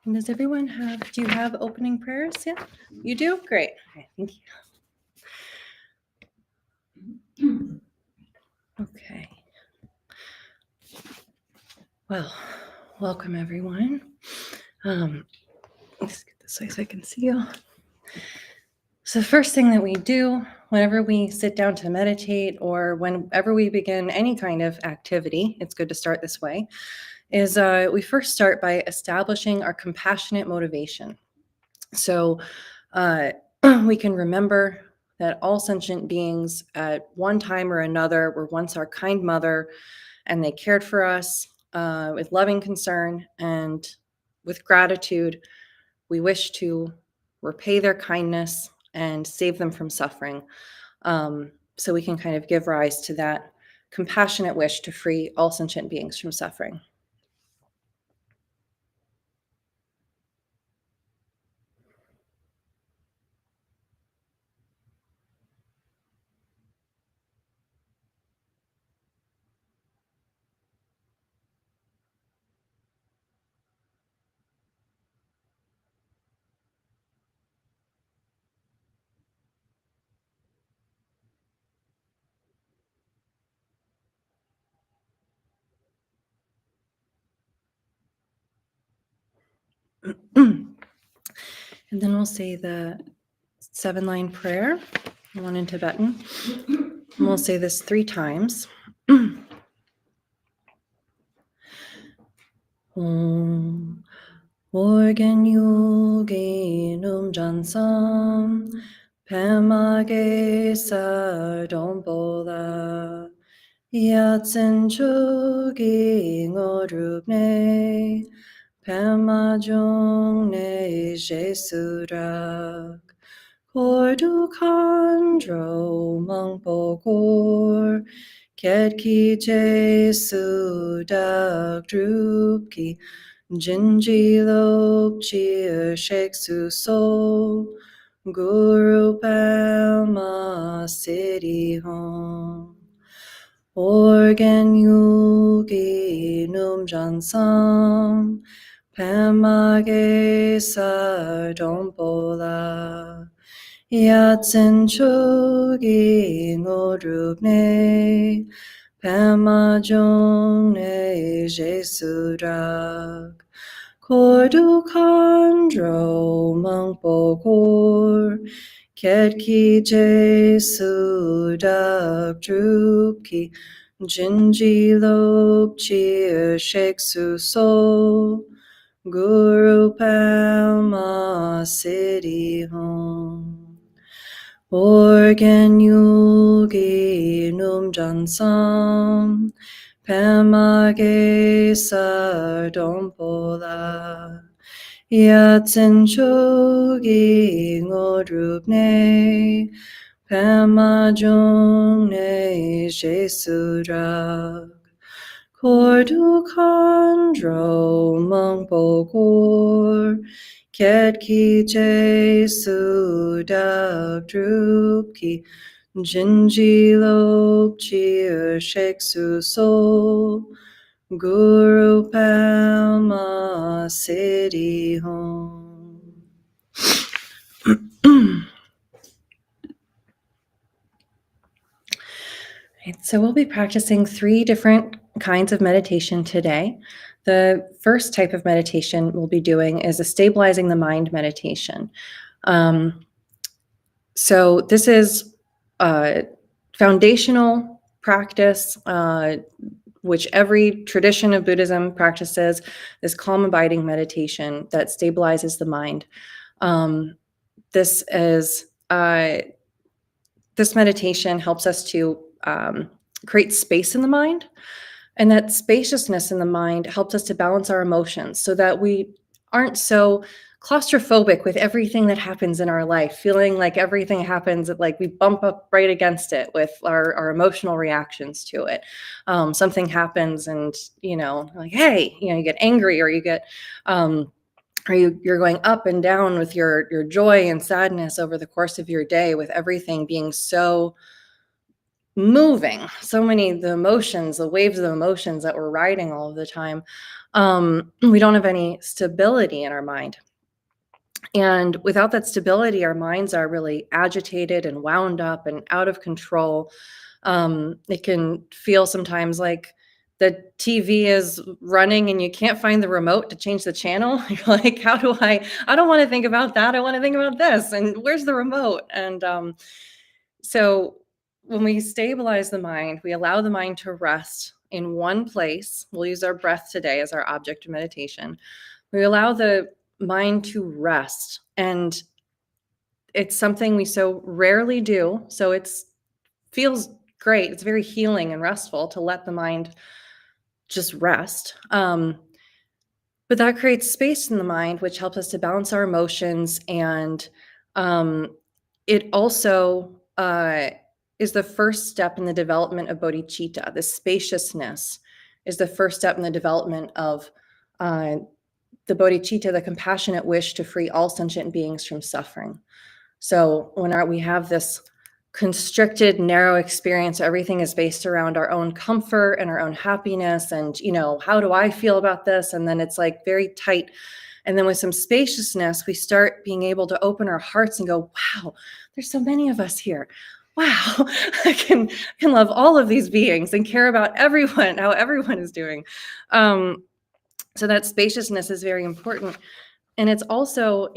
And does everyone do you have opening prayers? Yeah, you do? Great. Okay, thank you. Okay. Well, welcome everyone. Let's get this way so I can see you. So the first thing that we do whenever we sit down to meditate or whenever we begin any kind of activity, it's good to start this way, is we first start by establishing our compassionate motivation. So we can remember that all sentient beings at one time or another were once our kind mother, and they cared for us with loving concern and with gratitude. We wish to repay their kindness and save them from suffering. So we can kind of give rise to that compassionate wish to free all sentient beings from suffering. And then we'll say the 7-line prayer, one in Tibetan. And we'll say this 3 times. Om Organ Yogi Num Jansam Pemage Sardombola Yatsen Chogi Ngorubne Pema Jungne Jesurak Kordu Kandro Mangpogor Ketki Jesu Dak Drupki Jinji Lop Chia Shek Su So Guru Palma City Home Organ Yugi Num Jansam Pemage Sardombola Yatsen Chogi Ngodrupne Pema Jongne Jesurak Kordu Kandro Mangpogor Ketki Jesu Dak Drupki Jinji Lop Chia Shek Su So Guru Palma City Home Organ Yugi Num Jansam Pemage Sardombola Yatsen Chogi Ngodrupne Pema Jungne Jesurak Kordu Kandro Mangpogor Ketki Jesu Dak Drupki Jinji Lop Chia Shek Su So Guru Palma City Home. Right, so we'll be practicing 3 different kinds of meditation today. The first type of meditation we'll be doing is a stabilizing the mind meditation. So this is a foundational practice, which every tradition of Buddhism practices, this calm abiding meditation that stabilizes the mind. This meditation helps us to create space in the mind, and that spaciousness in the mind helps us to balance our emotions so that we aren't so claustrophobic with everything that happens in our life, feeling like everything happens, like we bump up right against it with our emotional reactions to it. Something happens and, like, hey, you get angry, or you get, or you're going up and down with your joy and sadness over the course of your day, with everything being so moving, so many the emotions, the waves of emotions that we're riding all of the time. We don't have any stability in our mind. And without that stability, our minds are really agitated and wound up and out of control. It can feel sometimes like the TV is running and you can't find the remote to change the channel. You're like, how do I don't want to think about that. I want to think about this. And where's the remote? And so when we stabilize the mind, we allow the mind to rest in one place. We'll use our breath today as our object of meditation. We allow the mind to rest. And it's something we so rarely do. So it's feels great. It's very healing and restful to let the mind just rest. But that creates space in the mind, which helps us to balance our emotions. And it also is the first step in the development of bodhicitta. The spaciousness is the first step in the development of the bodhicitta, the compassionate wish to free all sentient beings from suffering. So when we have this constricted, narrow experience, everything is based around our own comfort and our own happiness. And, how do I feel about this? And then it's like very tight. And then with some spaciousness, we start being able to open our hearts and go, wow, there's so many of us here. Wow, I can love all of these beings and care about everyone, how everyone is doing. So that spaciousness is very important. And it's also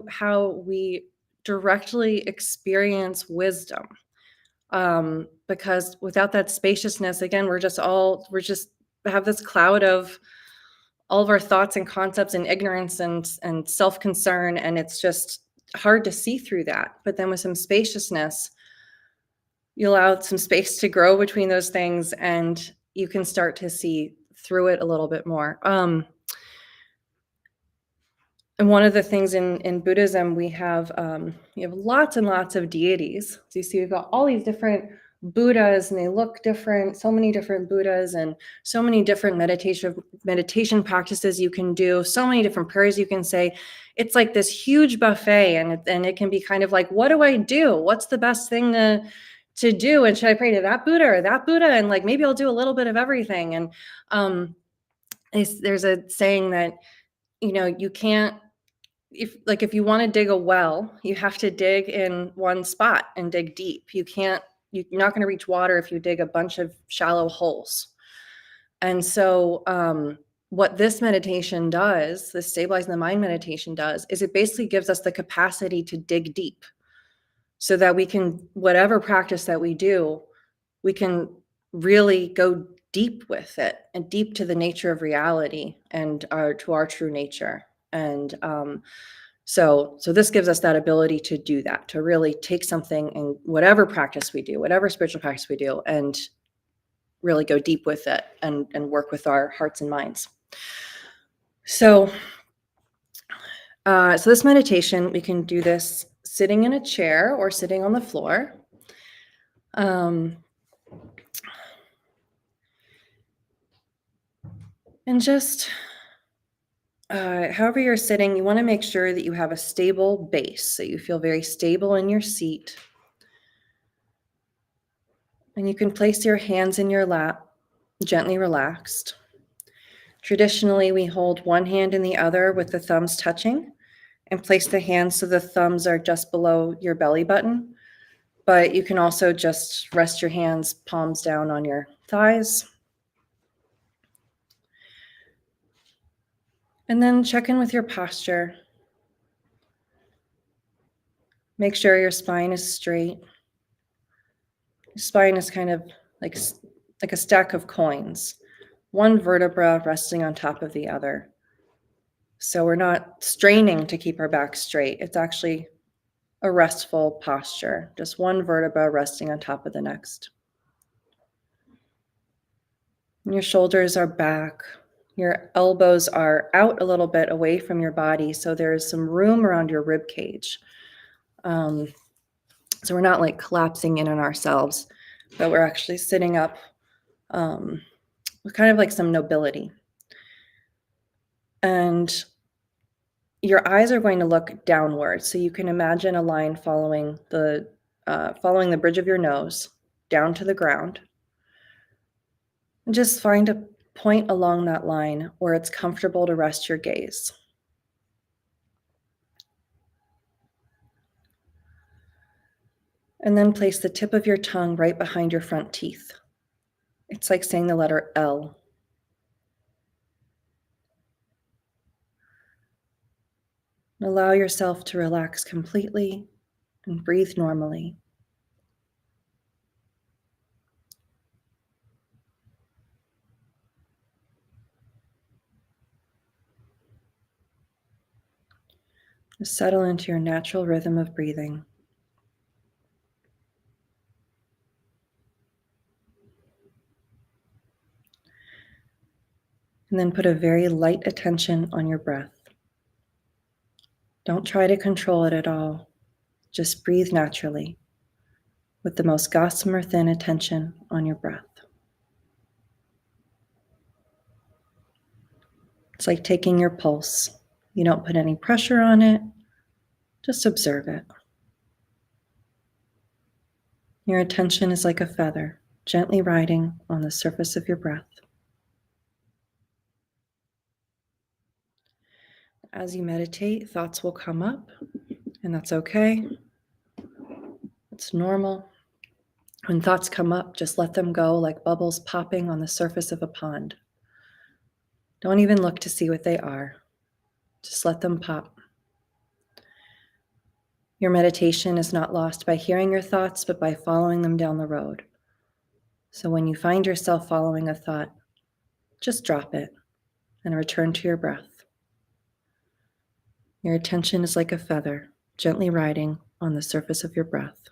how we directly experience wisdom. Because without that spaciousness, again, we're just have this cloud of all of our thoughts and concepts and ignorance and self-concern, and it's just hard to see through that. But then with some spaciousness, you allow some space to grow between those things, and you can start to see through it a little bit more. And one of the things in Buddhism, we have lots and lots of deities. So you see, we've got all these different Buddhas, and they look different. So many different Buddhas, and so many different meditation practices you can do. So many different prayers you can say. It's like this huge buffet, and it can be kind of like, what do I do? What's the best thing to do? And should I pray to that Buddha or that Buddha? And like maybe I'll do a little bit of everything. And there's a saying that you can't. If you want to dig a well, you have to dig in one spot and dig deep. You're not going to reach water if you dig a bunch of shallow holes. And so what this meditation does, this stabilizing the mind meditation does, is it basically gives us the capacity to dig deep so that we can, whatever practice that we do, we can really go deep with it and deep to the nature of reality and to our true nature. And so this gives us that ability to do that, to really take something in whatever practice we do, whatever spiritual practice we do, and really go deep with it and work with our hearts and minds. So this meditation, we can do this sitting in a chair or sitting on the floor. And just however you're sitting, you want to make sure that you have a stable base, so you feel very stable in your seat. And you can place your hands in your lap, gently relaxed. Traditionally, we hold one hand in the other with the thumbs touching, and place the hands so the thumbs are just below your belly button. But you can also just rest your hands palms down on your thighs. And then check in with your posture. Make sure your spine is straight. Your spine is kind of like a stack of coins, one vertebra resting on top of the other. So we're not straining to keep our back straight. It's actually a restful posture, just one vertebra resting on top of the next. And your shoulders are back. Your elbows are out a little bit away from your body, so there's some room around your rib cage. So we're not like collapsing in on ourselves, but we're actually sitting up with kind of like some nobility. And your eyes are going to look downward, so you can imagine a line following the bridge of your nose down to the ground. And just find point along that line where it's comfortable to rest your gaze. And then place the tip of your tongue right behind your front teeth. It's like saying the letter L. Allow yourself to relax completely and breathe normally. Just settle into your natural rhythm of breathing. And then put a very light attention on your breath. Don't try to control it at all. Just breathe naturally with the most gossamer thin attention on your breath. It's like taking your pulse. You don't put any pressure on it, just observe it. Your attention is like a feather, gently riding on the surface of your breath. As you meditate, thoughts will come up, and that's okay. It's normal. When thoughts come up, just let them go like bubbles popping on the surface of a pond. Don't even look to see what they are. Just let them pop. Your meditation is not lost by hearing your thoughts, but by following them down the road. So when you find yourself following a thought, just drop it and return to your breath. Your attention is like a feather, gently riding on the surface of your breath.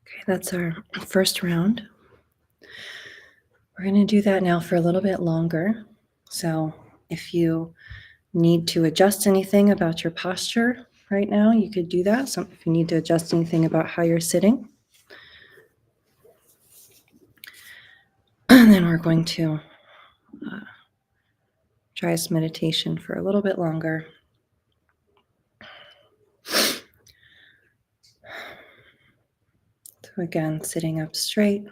Okay, that's our first round. We're going to do that now for a little bit longer. So if you need to adjust anything about your posture right now, you could do that. So if you need to adjust anything about how you're sitting, and then we're going to try this meditation for a little bit longer. So again, sitting up straight,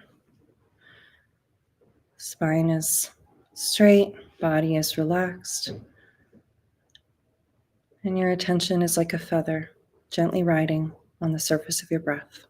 spine is straight, body is relaxed, and your attention is like a feather, gently riding on the surface of your breath.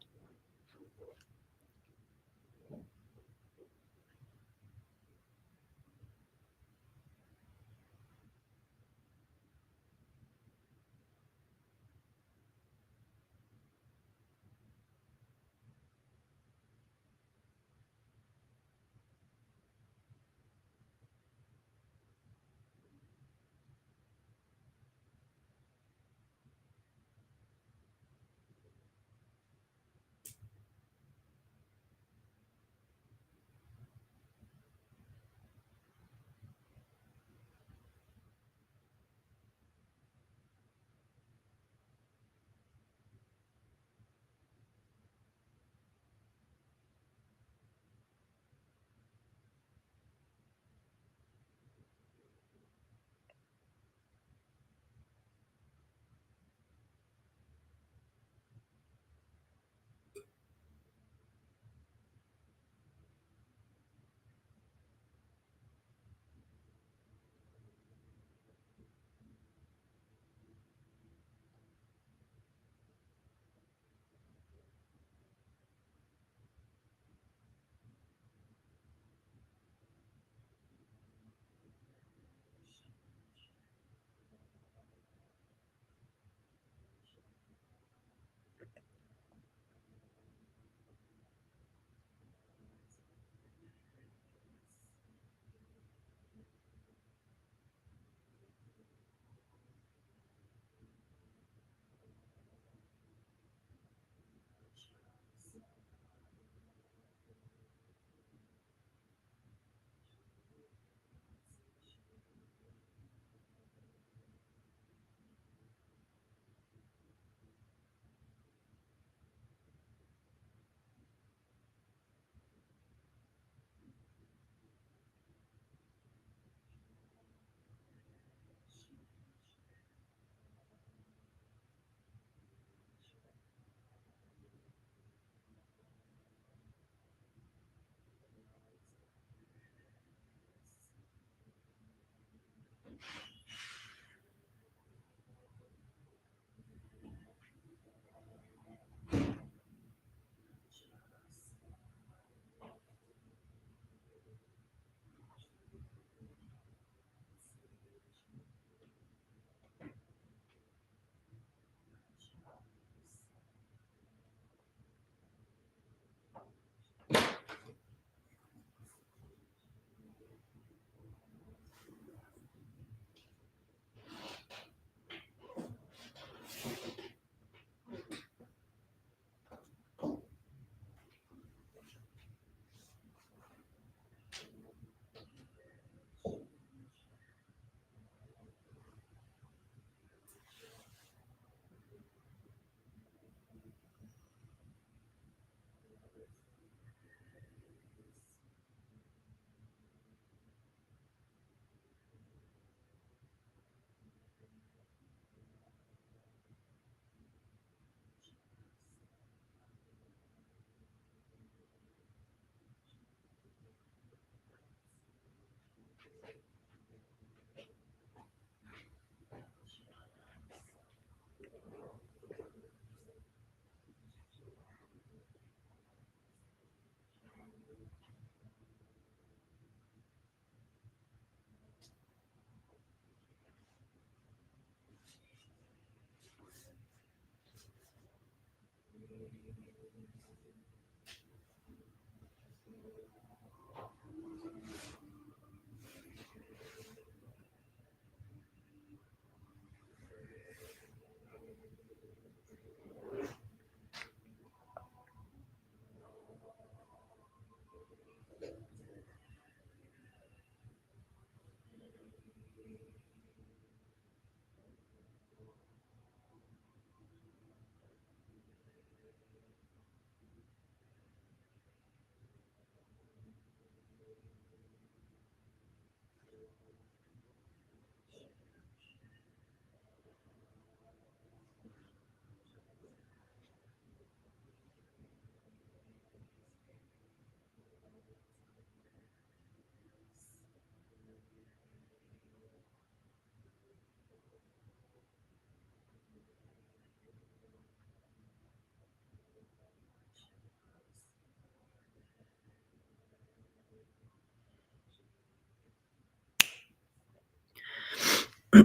Okay.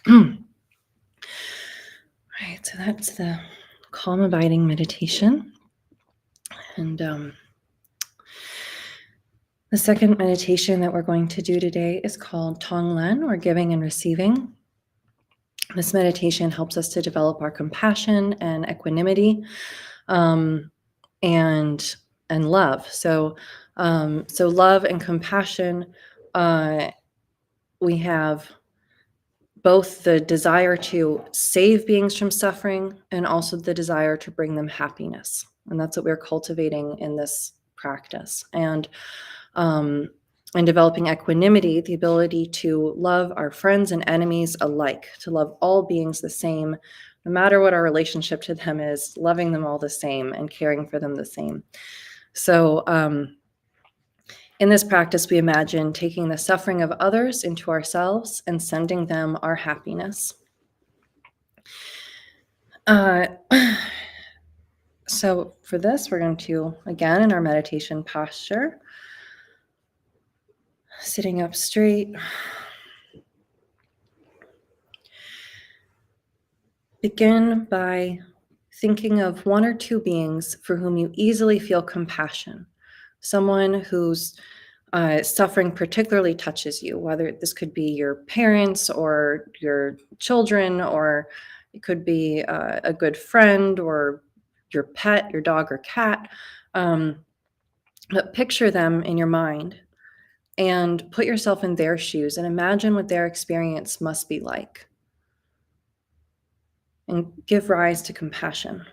All right, so that's the calm abiding meditation. And the second meditation that we're going to do today is called Tonglen, or giving and receiving. This meditation helps us to develop our compassion and equanimity, um, and love. So love and compassion. We have both the desire to save beings from suffering and also the desire to bring them happiness. And that's what we're cultivating in this practice. Um, and developing equanimity, the ability to love our friends and enemies alike, to love all beings the same, no matter what our relationship to them is, loving them all the same and caring for them the same. So, in this practice, we imagine taking the suffering of others into ourselves and sending them our happiness. Uh, so for this, we're going to, again, in our meditation posture, sitting up straight, begin by thinking of one or two beings for whom you easily feel compassion, someone whose suffering particularly touches you, whether this could be your parents or your children, or it could be a good friend or your pet, your dog or cat. But picture them in your mind and put yourself in their shoes and imagine what their experience must be like, and give rise to compassion.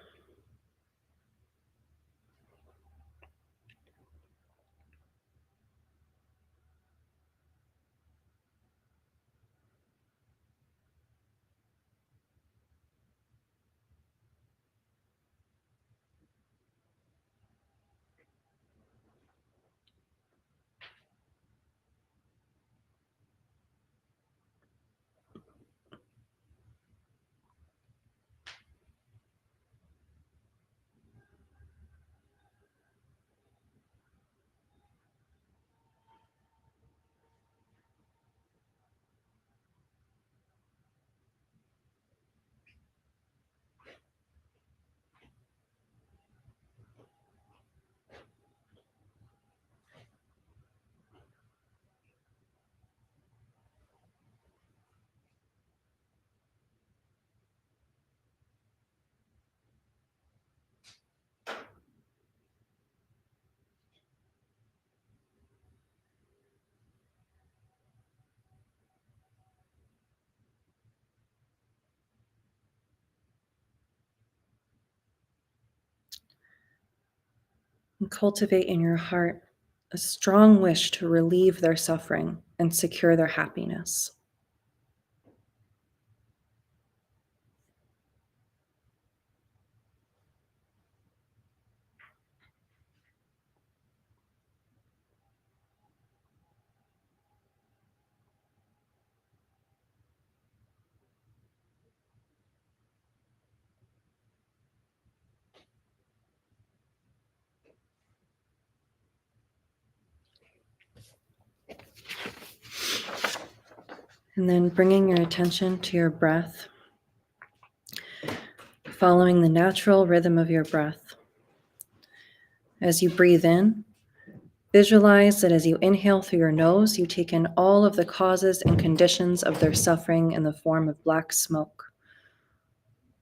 And cultivate in your heart a strong wish to relieve their suffering and secure their happiness. And then bringing your attention to your breath, following the natural rhythm of your breath. As you breathe in, visualize that as you inhale through your nose, you take in all of the causes and conditions of their suffering in the form of black smoke.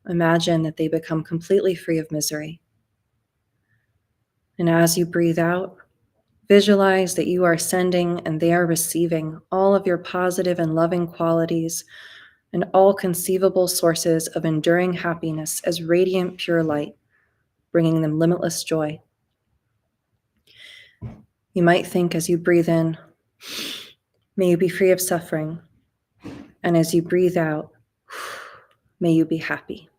Imagine that they become completely free of misery. And as you breathe out, visualize that you are sending and they are receiving all of your positive and loving qualities and all conceivable sources of enduring happiness as radiant, pure light, bringing them limitless joy. You might think as you breathe in, may you be free of suffering. And as you breathe out, may you be happy.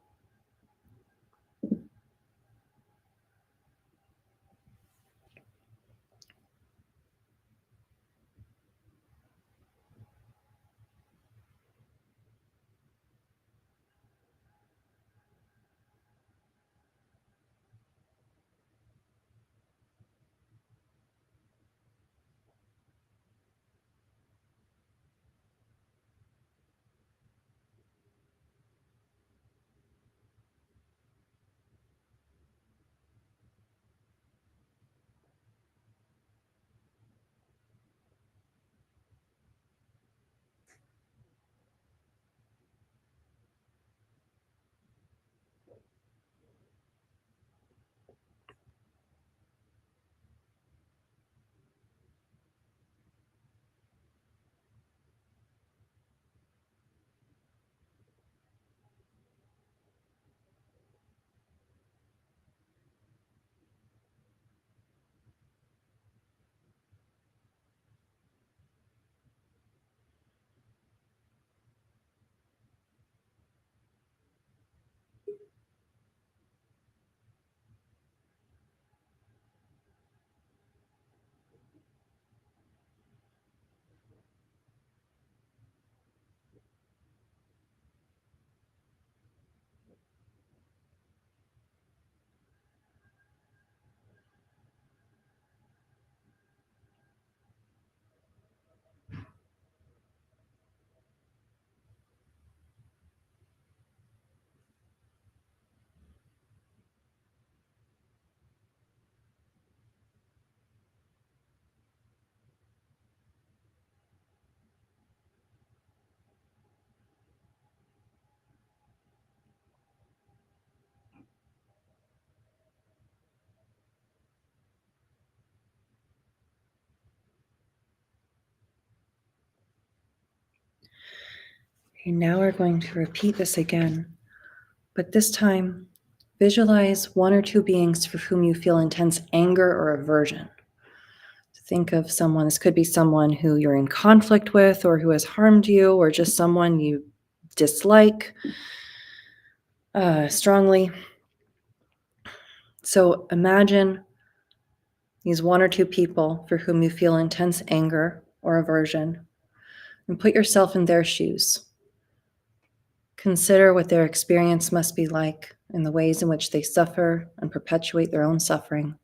And now we're going to repeat this again, but this time, visualize one or two beings for whom you feel intense anger or aversion. Think of someone, this could be someone who you're in conflict with or who has harmed you, or just someone you dislike strongly. So imagine these one or two people for whom you feel intense anger or aversion, and put yourself in their shoes. Consider what their experience must be like and the ways in which they suffer and perpetuate their own suffering.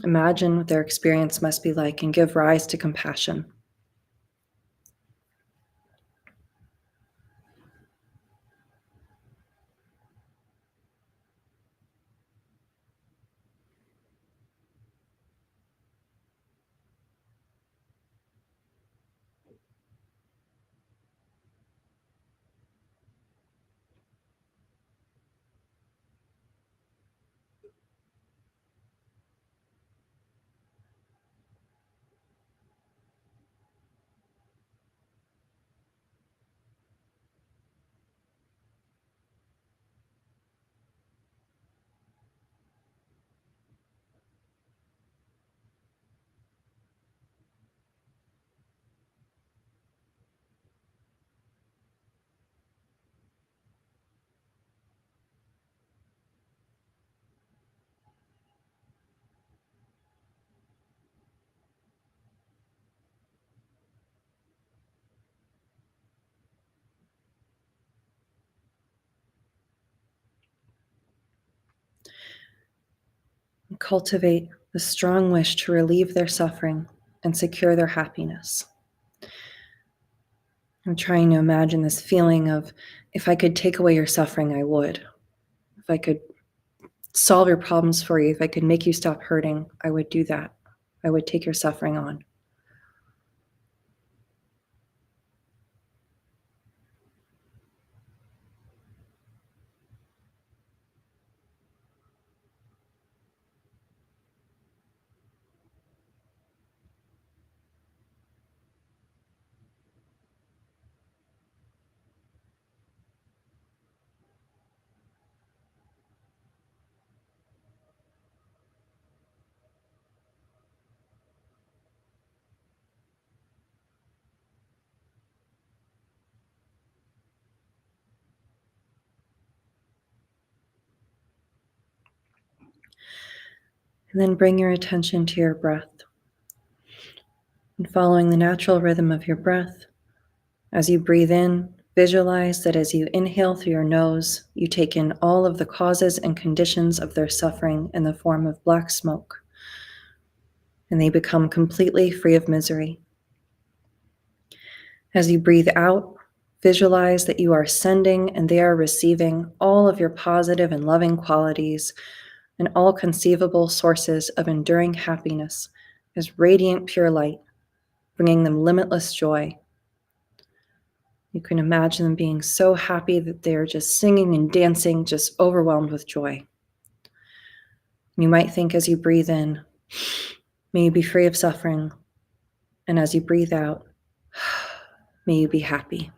Imagine what their experience must be like and give rise to compassion. And cultivate the strong wish to relieve their suffering and secure their happiness. I'm trying to imagine this feeling of, if I could take away your suffering, I would. If I could solve your problems for you, if I could make you stop hurting, I would do that. I would take your suffering on. And then bring your attention to your breath. And following the natural rhythm of your breath, as you breathe in, visualize that as you inhale through your nose, you take in all of the causes and conditions of their suffering in the form of black smoke, and they become completely free of misery. As you breathe out, visualize that you are sending and they are receiving all of your positive and loving qualities and all conceivable sources of enduring happiness as radiant pure light, bringing them limitless joy. You can imagine them being so happy that they're just singing and dancing, just overwhelmed with joy. You might think as you breathe in, may you be free of suffering. And as you breathe out, may you be happy.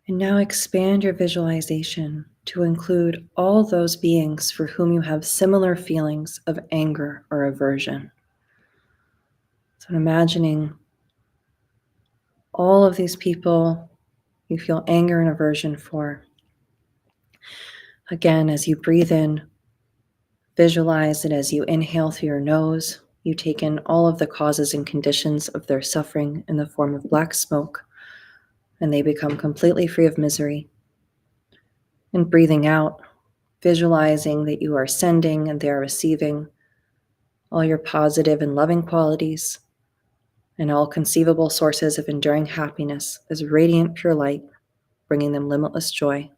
And now expand your visualization to include all those beings for whom you have similar feelings of anger or aversion. So imagining all of these people you feel anger and aversion for. Again, as you breathe in, visualize it as you inhale through your nose. You take in all of the causes and conditions of their suffering in the form of black smoke, and they become completely free of misery. And breathing out, visualizing that you are sending and they are receiving all your positive and loving qualities and all conceivable sources of enduring happiness as radiant pure light, bringing them limitless joy.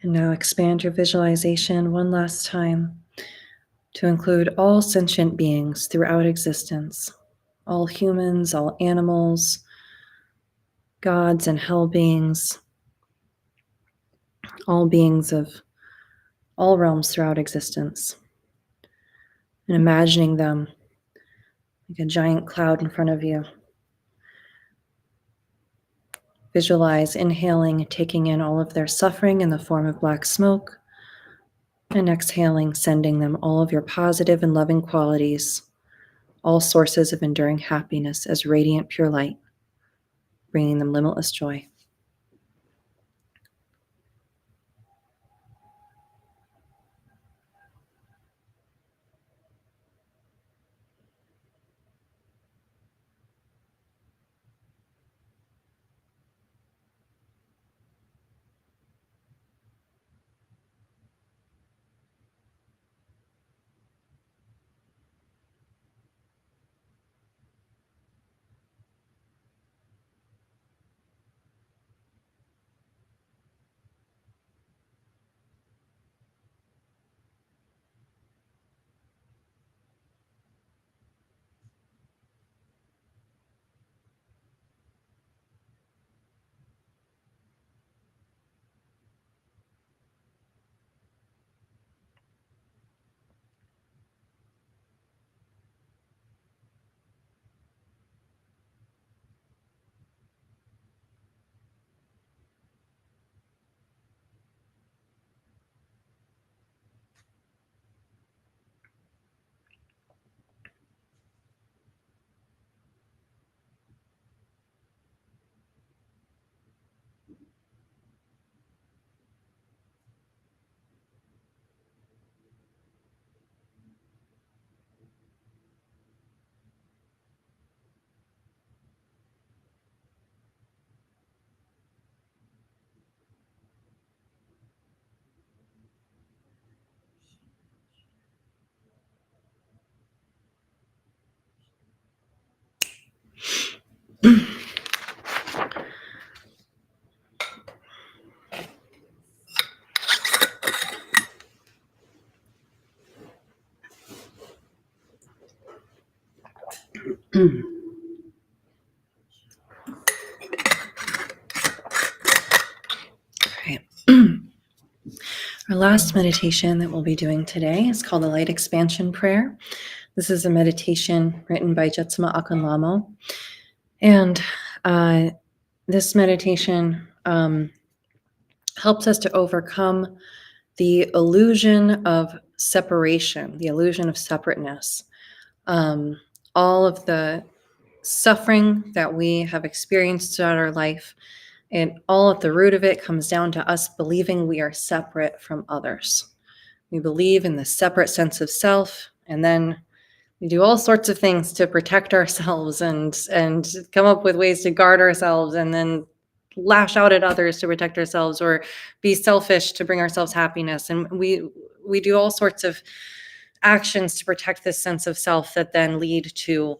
And now expand your visualization one last time to include all sentient beings throughout existence, all humans, all animals, gods and hell beings, all beings of all realms throughout existence. And imagining them like a giant cloud in front of you. Visualize inhaling, taking in all of their suffering in the form of black smoke, and exhaling, sending them all of your positive and loving qualities, all sources of enduring happiness as radiant pure light, bringing them limitless joy. Okay. Our last meditation that we'll be doing today is called the Light Expansion Prayer. This is a meditation written by Jetsunma Lamo. And this meditation helps us to overcome the illusion of separation, the illusion of separateness. All of the suffering that we have experienced throughout our life, and all at the root of it comes down to us believing we are separate from others. We believe in the separate sense of self, and then we do all sorts of things to protect ourselves and come up with ways to guard ourselves, and then lash out at others to protect ourselves, or be selfish to bring ourselves happiness. And we do all sorts of actions to protect this sense of self that then lead to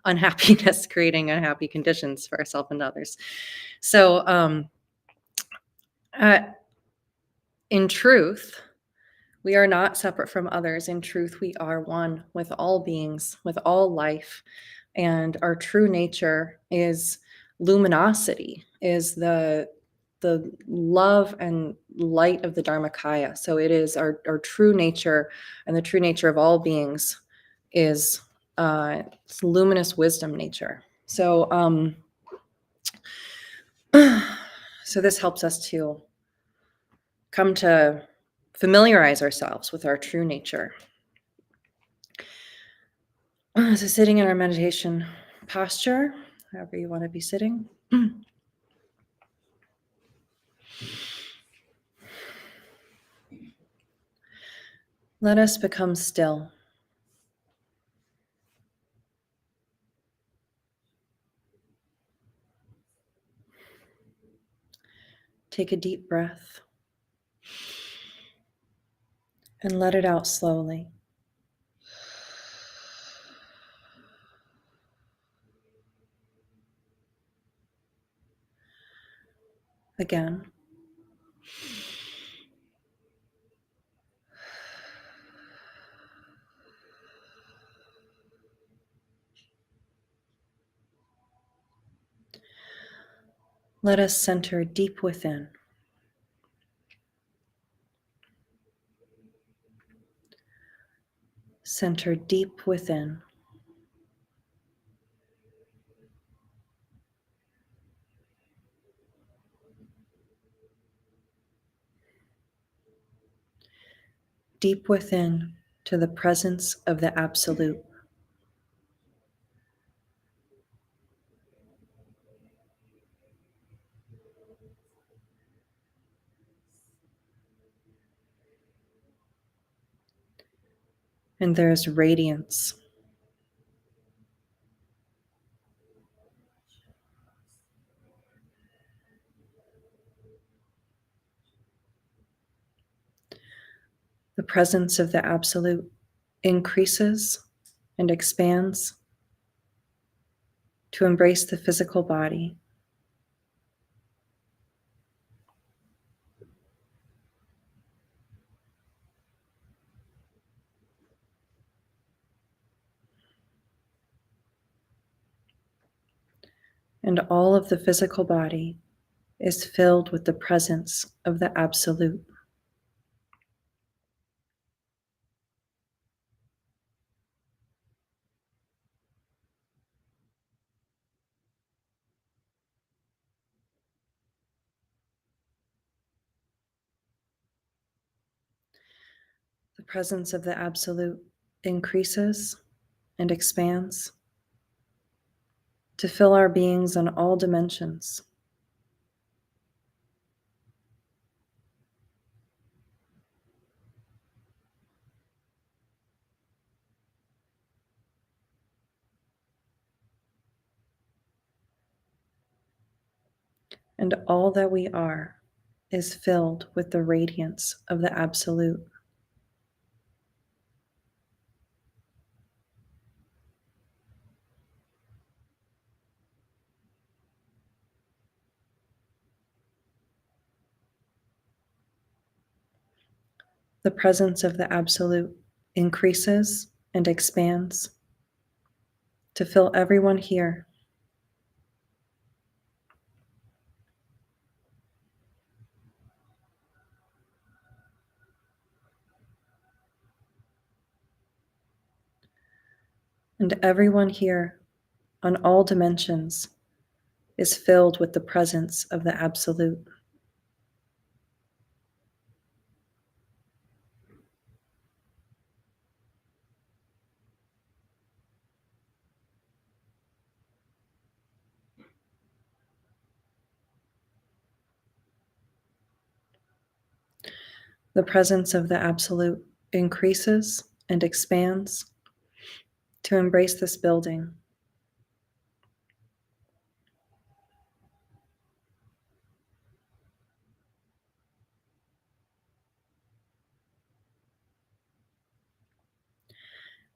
unhappiness, creating unhappy conditions for ourselves and others. So in truth, we are not separate from others. In truth, we are one with all beings, with all life. And our true nature is luminosity, is the love and light of the Dharmakaya. So it is our true nature, and the true nature of all beings is it's luminous wisdom nature. So so this helps us to come to familiarize ourselves with our true nature. So sitting in our meditation posture, however you want to be sitting. Let us become still. Take a deep breath and let it out slowly. Again. Let us center deep within. Center deep within. Deep within to the presence of the Absolute. And there is radiance. The presence of the Absolute increases and expands to embrace the physical body. And all of the physical body is filled with the presence of the Absolute. The presence of the Absolute increases and expands to fill our beings on all dimensions. And all that we are is filled with the radiance of the Absolute. The presence of the Absolute increases and expands to fill everyone here. And everyone here, on all dimensions, is filled with the presence of the Absolute. The presence of the Absolute increases and expands to embrace this building.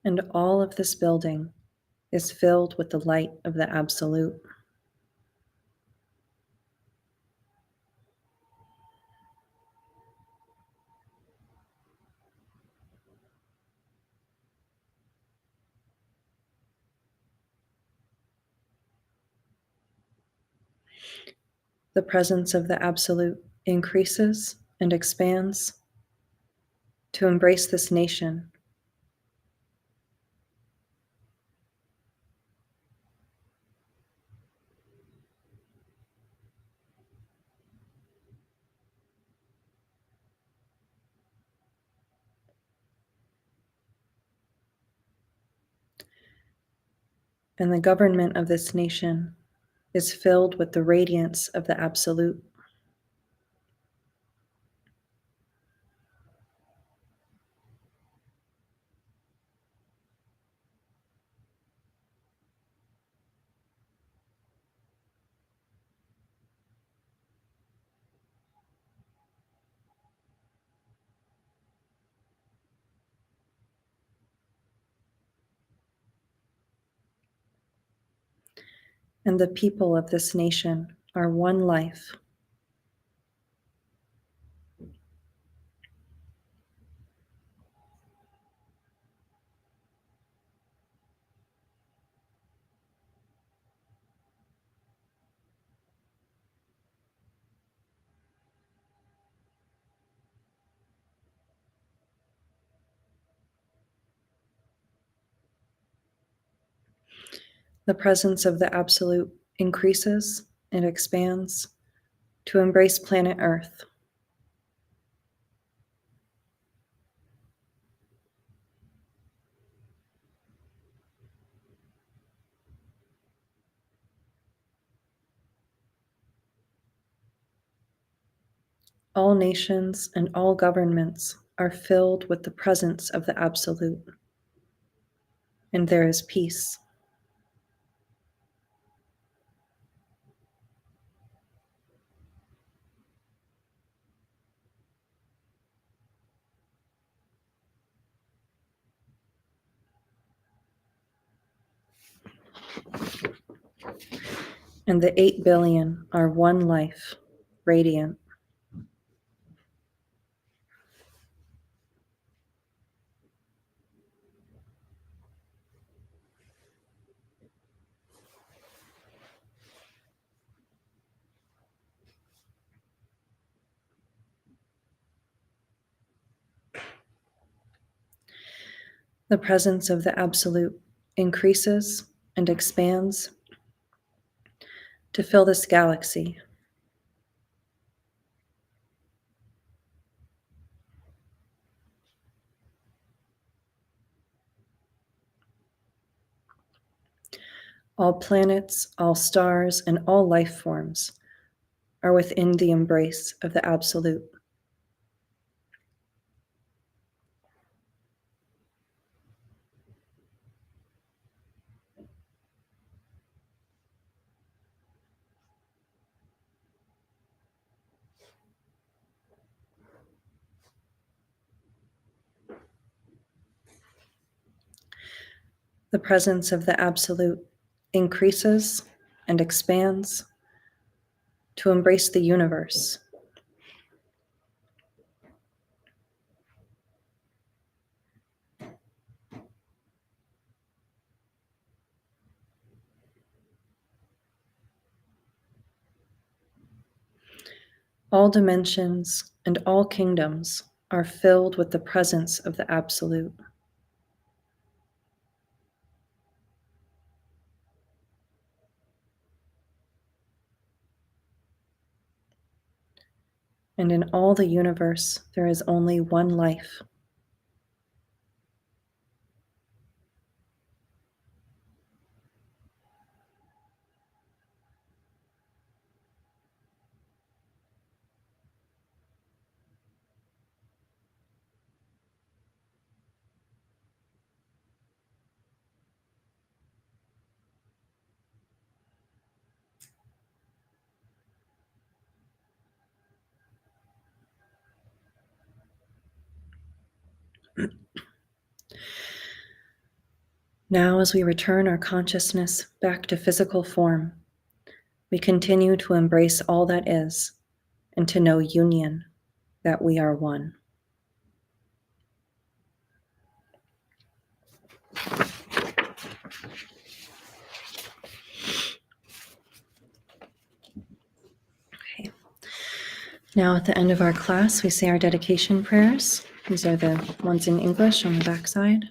And all of this building is filled with the light of the Absolute. The presence of the Absolute increases and expands to embrace this nation. And the government of this nation is filled with the radiance of the Absolute. And the people of this nation are one life. The presence of the Absolute increases and expands to embrace planet Earth. All nations and all governments are filled with the presence of the Absolute, and there is peace. And the 8 billion are one life, radiant. The presence of the Absolute increases and expands to fill this galaxy. All planets, all stars, and all life forms are within the embrace of the Absolute. The presence of the Absolute increases and expands to embrace the universe. All dimensions and all kingdoms are filled with the presence of the Absolute. And in all the universe, there is only one life. Now, as we return our consciousness back to physical form, we continue to embrace all that is and to know union, that we are one. Okay. Now, at the end of our class, we say our dedication prayers. These are the ones in English on the backside.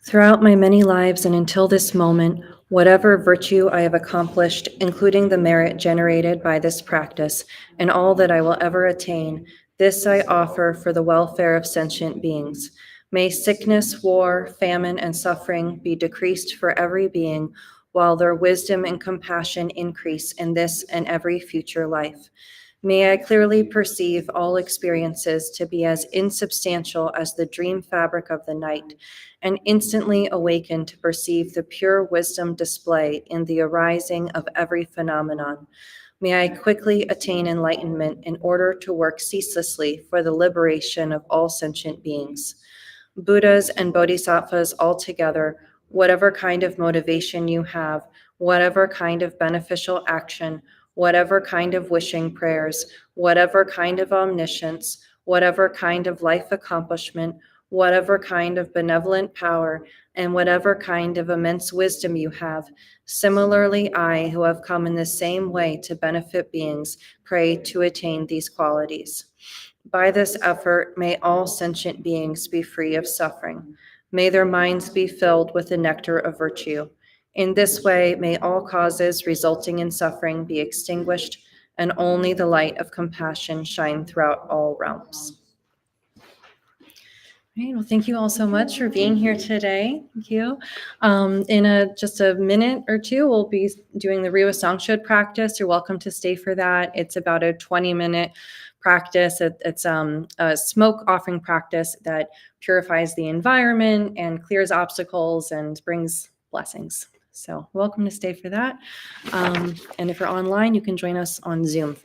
Throughout my many lives and until this moment, whatever virtue I have accomplished, including the merit generated by this practice, and all that I will ever attain, this I offer for the welfare of sentient beings. May sickness, war, famine, and suffering be decreased for every being, while their wisdom and compassion increase in this and every future life. May I clearly perceive all experiences to be as insubstantial as the dream fabric of the night, and instantly awaken to perceive the pure wisdom display in the arising of every phenomenon. May I quickly attain enlightenment in order to work ceaselessly for the liberation of all sentient beings. Buddhas and bodhisattvas altogether, whatever kind of motivation you have, whatever kind of beneficial action, whatever kind of wishing prayers, whatever kind of omniscience, whatever kind of life accomplishment, whatever kind of benevolent power, and whatever kind of immense wisdom you have, similarly I, who have come in the same way to benefit beings, pray to attain these qualities. By this effort, may all sentient beings be free of suffering. May their minds be filled with the nectar of virtue. In this way, may all causes resulting in suffering be extinguished, and only the light of compassion shine throughout all realms. Right, well, thank you all so much for being here today. Thank you. In just a minute or two, we'll be doing the Riwa Sangshud practice. You're welcome to stay for that. It's about a 20-minute practice. It's a smoke offering practice that purifies the environment and clears obstacles and brings blessings. So welcome to stay for that. And if you're online, you can join us on Zoom for